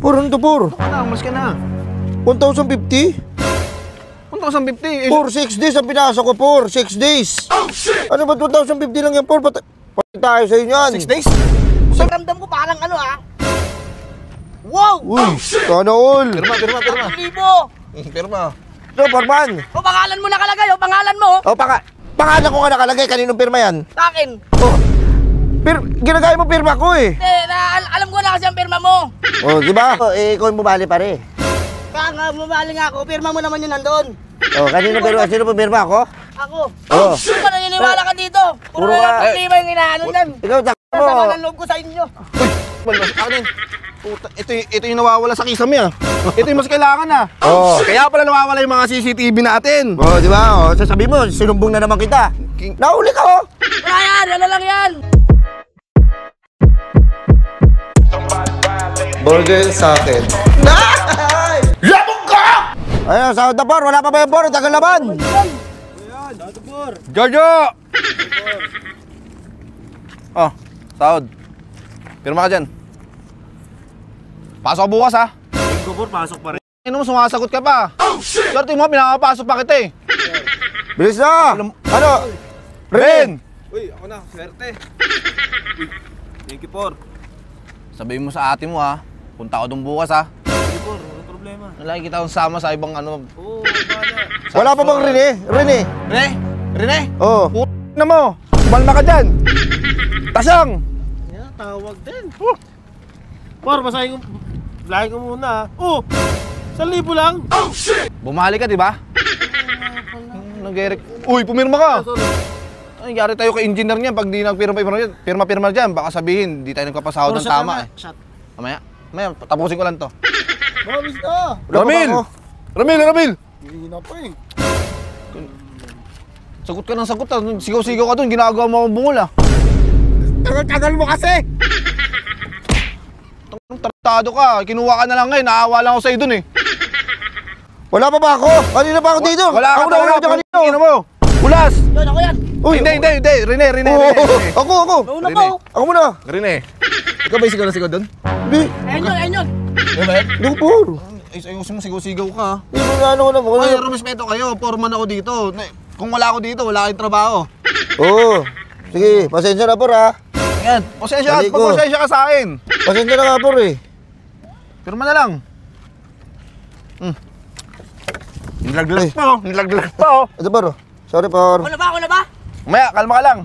Por, ano to, por? Mas ka na. 1,050? 1,050? Por, 6 days ang pinasok ko, por. 6 days. Oh, shit! Ano ba, 2,050 lang yan, por? Patay tayo sa inyo yan. 6 days? So, ramdam ko parang ano, ha? Wow! Uy, sana all. Pirma. 1,000! Pirma. So, Porman. O, pangalan mo nakalagay, o, pangalan mo! O, pangalan ko nga nakalagay. Kaninong pirma yan? Sa akin! Oh, ginagaya mo pirma ko eh. Alam ko na kasi ang pirma mo! Oh, di ba? Oh, ikaw yung bumali pare. Kaya nga, mamaling ako, pirma mo naman yun nandun! Oh, kanino pirma? Sino pa pirma ako? Ako! Oh. Sino ba naniniwala ka dito? Puro Puro na ka- problema yung inaano yan! Ikaw, tsaka mo. Masama ng loob ko sa inyo! Akin. Ito yung nawawala sa kisame ah. Ito yung mas kailangan ah. Oh. Kaya pala nawawala yung mga CCTV natin. Oh, di ba? Oh, sasabihin mo, sinumbong na naman kita. Nahuli ka, oh. Wala yan! Ano lang yan! Burger sa akin. Labog ka! Ayun, sahod na, por. Wala pa ba yung por? Tagal laban. Jojo! Oh, sahod. Pirma ka dyan. Pasok bukas ha. Linggo po, pasok pa rin. Ano mo, sumasagot ka pa. Swerte mo, pinapapasok pa kita eh. Bilis na. Ano? Ren! Uy, ako na, swerte. Thank you, Por. Sabihin mo sa ate mo ha. Punta ako doon bukas ha. Thank you, Por. Walang problema. Lagi kita akong sama sa ibang ano. Oo, bahala. Wala pa bang Rene? Rene? Rene? Oh. Na mo. Kumalma ka dyan. Tasang! Yeah, tawag din. Por, basahin ko. Vlogin ko muna. Oh! 1,000 lang. Oh, shit! Bumali ka, di ba? Uy, pumirma ka! Sorry. Ay, yari tayo kay engineer niya pag di nagpirma dyan. Baka sabihin, di tayo nagpapasahod ng tama eh. Shot. Mamaya, tapusin ko lang to. Mabis na. Ramil! Hindi na pa eh. Sagot ka ng sagot. Sigaw-sigaw ka dun, ginagawa mo akong bungol ah. Tagal mo kasi! Tratado ka, kinuha ka na lang ngayon, naawa lang ako sa'yo dun eh. Wala pa ba ako? Kanina pa ako dito. Wala ka Ako na talaga, kanina. ano mo? Ulas! Yan, ako yan! Uy, Hindi, Rene. Ako. Nauna pa, oh! Ako muna. Rene, ikaw ba yung sigaw na sigaw dun? Hindi. Ayun yun! Di ba? Hindi ko por. Ayusin mo, sigaw-sigaw ka. Hindi ko na ano ko na. Ay, respeto kayo, foreman ako dito. Kung wala ako dito, wala kayong trabaho. Oo. Sige, pasensya na por ha. Yan, pasensya ka sa akin. Pasensya na nga por eh. Pirma na lang. Nilaglag pa oh. Ito por. Sorry por. Ako na ba? Maya, kalma ka lang.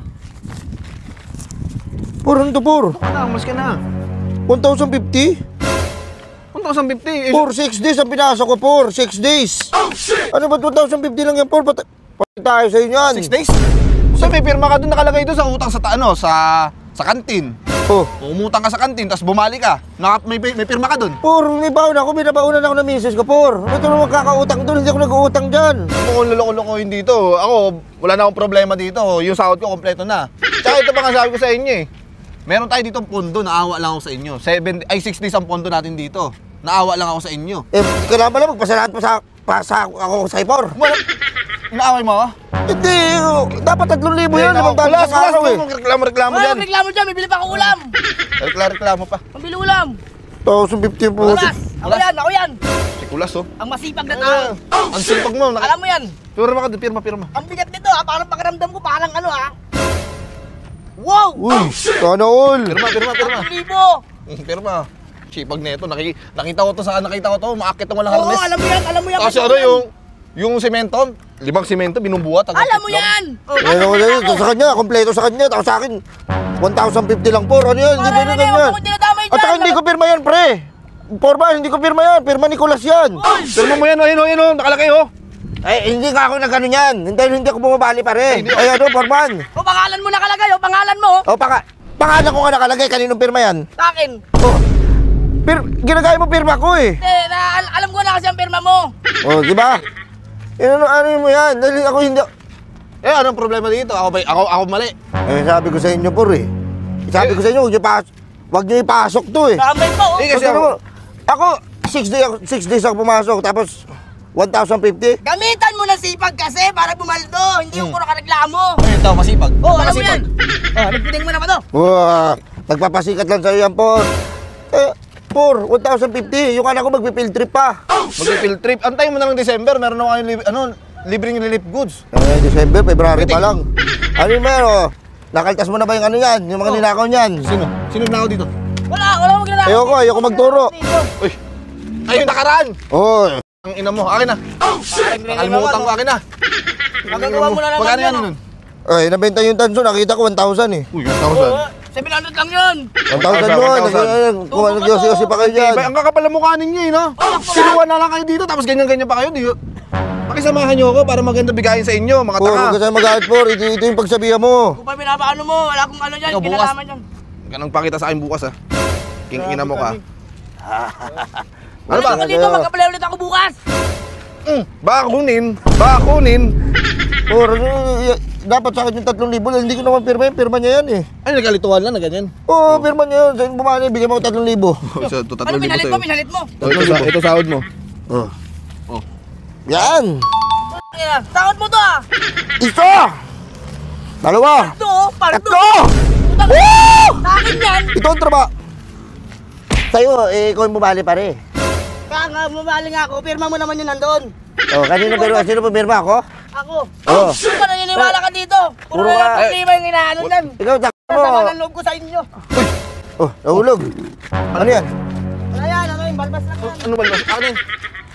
Por, ano to por? Mas ka na. 1,050? 1,050. Por, 6 days ang pinasok ko, por. 6 days. Oh, shit! Ano ba, 2,050 lang yan, por? Patay tayo sa inyo yan. 6 days? So may pirma ka doon nakalagay doon sa utang sa kantin. Oh. Umutang ka sa kantin, tapos bumalik ka. May pirma ka doon. Por, may baon ako, binabaunan ako ng misis ko, por. Ba't naman magkakautang doon? Hindi ako nag-uutang dyan. Ano kung luloko-lokohin dito? Ako, wala na akong problema dito. Yung sahod ko, kompleto na. Tsaka ito pa nga sabi ko sa inyo eh. Meron tayo dito pondo, naawa lang ako sa inyo. 6 days ang pondo natin dito. Naawa lang ako sa inyo. Eh, kailangan pala magpasalamat pa sa ako sa por. Inaaway mo ako? Hindi, dapat 3,000 yun. Kulas, reklamo Wala dyan. reklamo dyan, bibili pa ako ulam! Reklamo pa. Pambili ulam! 1,050 po. Kulas! Ako yan! Si Kulas oh. Ang masipag na tao! Ang sipag mo. Alam mo yan! Pirma ka doon, pirma. Ang bigat nito ha, parang pakiramdam ko parang ano ha? Wow! Uy, sana all. Pirma. 1,000! Pirma. Sipag nito. Nakita ko to, maakit ng walang Oo, harness. alam mo yan! Kasi ano yung semento, 5 semento, binubuhat. Alam mo yan! Ano ko na yun, sa kanya, kompleto sa kanya. Tapos sa akin, 1,050 lang por. Ano yan? Hindi ba na ganyan? At saka hindi ko pirma yan, pre. Porma, hindi ko pirma yan. Pirma ni Kulas yan. Pirma mo yan, ayun, nakalagay oh. Ay, hindi nga ako nagano yan. Hindi ako bumabali, pare. Ay, ano, Porman. O, pangalan mo nakalagay, o, pangalan mo! O, pangalan ko nga nakalagay. Kaninong pirma yan? Sa akin! Oh, ginagaya mo pirma ko eh. Alam ko na kasi ang pirma mo! Oh, di ba? Ano mo yan? Dahil ako hindi... Eh, anong problema dito? Ako mali. Eh, sabi ko sa inyo, por eh. Sabi ko sa inyo, huwag niyo ipasok to eh. Kamay pa, oh! Eh, kasi Ako, 6 days ako pumasok, tapos 1,050. Gamitan mo ng sipag kasi para bumaldo, hindi yung puro kareklamo. Ito, masipag. Oh, alam mo yan. Nagpiling mo na ba to? Nagpapasikat lang sa'yo yan, por. por. 1,050. Yung anak ko magpipill trip pa. Mag-field trip. Antayin mo na ng December, meron na kayong libreng relief goods. December, February pa lang. Ano yung meron? Nakaltas mo na ba yung ano yan? Yung mga ninakaw niyan? Sino? Sino na ako dito? Wala maglalaki. Ayoko magturo. Uy! Ayun, nakaraan! Oh, Ang ina mo, akin na. Nakalimutan ko, akin na. Magagawa mo na lang Magkano yan, yan nun? ay, nabenta yung tanso. Nakita ko 1,000 eh. Uy, 1,000. 700 lang yun. 1,000 yun. Kung nag-yosi pa kayo dyan. Ang kakapal na mukha ninyo eh, no? Sinuwan na lang kayo dito, tapos ganyan-ganyan pa kayo. Pakisamahan nyo ako para maganda bigayin sa inyo, mga Oh, taka. huwag ka sana mag-out por. Ito yung pagsabihan mo. Kung pa pinapaano mo, wala akong ano dyan, Ikaw, bukas. kinalaman dyan. Ganang pakita sa akin bukas, ha? King ina mo ka. Ano ba? Dito, magkaplay ulit ako bukas. Bakunin. Por, dapat sa akin yung 3,000. Hindi ko naman pirma yun. Pirma niya yan eh. Ay, nagkalituan lang na ganyan. Oo, pirma niya yun. Sa'yo bumali, bigyan mo ko 3,000. So, ito, 3,000 Ano pinalit mo, sa'yo. pinalit mo? Ito sahod mo. Oh. Oh. Yan! Takot mo to ah. Isa! Dalawa! Ito, parang to. Tatlo! Sa akin yan. Ito ang trabaho. Sa'yo, ikaw yung bumali pare. Kaya nga, mabali nga ako, pirma mo naman yun nandun. Oh, kanina pirma? Sino pa pirma ako? Ako. Oh. Sino ba naniniwala ka dito? Puro Puro na lang ka- problema yung inaano dyan. Ikaw, takbo mo. Kasama ng loob ko sa inyo. Oh, nahulog. Ano yan? Wala yan, ano yung balbas lang yan. Ano ba? Akin.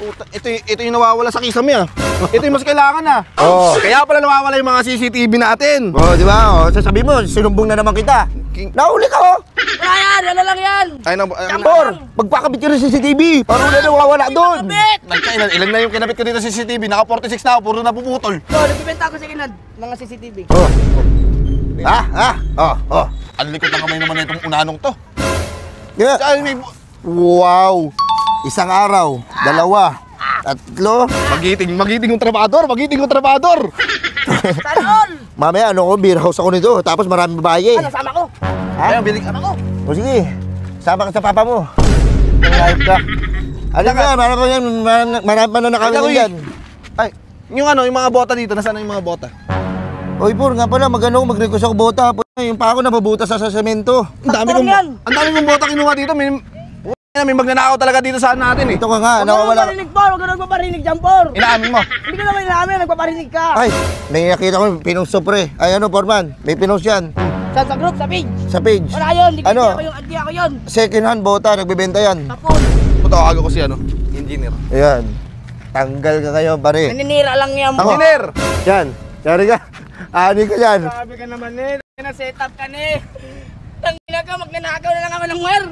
Puta, ito yung nawawala sa kisame, ah. Ito yung mas kailangan, ah. Oh. Kaya pala nawawala yung mga CCTV natin. Oh, di ba? Oh, sasabihin mo, sinumbong na naman kita. Nahuli ka, oh! Wala yan, ano lang yan. Ay, Por, magpakabit ka ng CCTV. Parang wala na wawala doon. Kapit! ilan na yung kinabit ko dito sa CCTV? Naka 46 na ako, puro napuputol. So, nagbibenta ako sa kinad, mga CCTV. Oh. Ha? Oh. Ang likod ng kamay naman na itong unanong to. Yeah. Saan may... Wow! Isang araw, dalawa, tatlo. Magiting yung trabador. Sana all! Mamaya, ano ko, beer house ako nito. Tapos maraming babae. Ano, sama ko? Ha? Ayun, bilig. Sama ko? O sige, sama ka sa papa mo. Live ka. Ano ka, marami ko yan, marami mananakawin Alam ko, yan. Ay, yung mga bota dito, nasaan na yung mga bota? Oy, Por, nga pala, mag-request ako bota. Yung pa ako nababutas sa semento. Ang dami Sakto lang yan. Ang dami kong bota kinuha dito. May magnanakaw talaga dito sa natin eh. Ito ka nga, Huwag ka nawawala. nagpaparinig, Por. Huwag ka nagpaparinig dyan, Por. Inaamin mo. Hindi ko naman inamin, nagpaparinig ka. Ay, may nakita ko, pinost to pre. Ay, ano, Porman, may pinost yan. Saan sa group, sa page? Sa page. Wala yun, hindi Ano? ako yun. Second hand bota, nagbebenta yan. Tapos, Patawagan ko si engineer. Ayan. Tanggal ka ngayon, pare. naninira lang yan, Por. Engineer! Yan. Yari ka. Ani ka yan. Sabi ka naman eh, na-set up ka ni. Tangina ka, magnanakaw na lang naman ng wire.